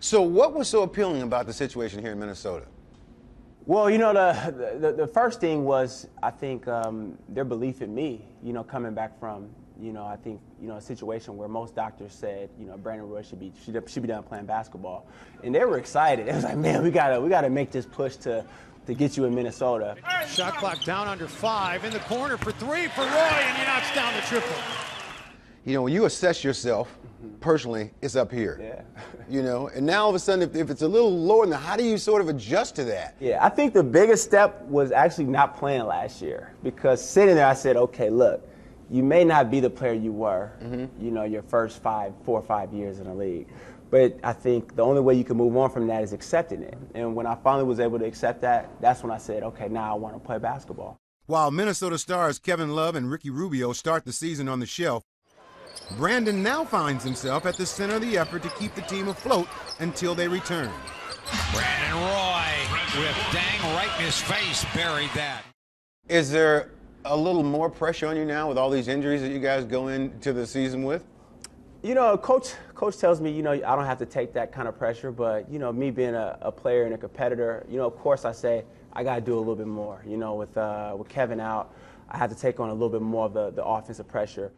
So what was so appealing about the situation here in Minnesota? Well, you know, the first thing was, I think, their belief in me, you know, coming back from, you know, I think, you know, a situation where most doctors said, you know, Brandon Roy should be done playing basketball. And they were excited. It was like, man, we gotta make this push to get you in Minnesota. Shot clock down under 5. In the corner for 3 for Roy, and he knocks down the triple. You know, when you assess yourself personally, it's up here. Yeah. You know, and now all of a sudden, if it's a little lower, then how do you sort of adjust to that? Yeah, I think the biggest step was actually not playing last year, because sitting there, I said, okay, look, you may not be the player you were, you know, your first 4 or 5 years in the league. But I think the only way you can move on from that is accepting it. And when I finally was able to accept that, that's when I said, okay, now I want to play basketball. While Minnesota stars Kevin Love and Ricky Rubio start the season on the shelf, Brandon now finds himself at the center of the effort to keep the team afloat until they return. Brandon Roy with dang right in his face buried that. Is there a little more pressure on you now with all these injuries that you guys go into the season with? You know, coach tells me, you know, I don't have to take that kind of pressure, but, you know, me being a player and a competitor, you know, of course I say I got to do a little bit more. You know, with Kevin out, I had to take on a little bit more of the offensive pressure.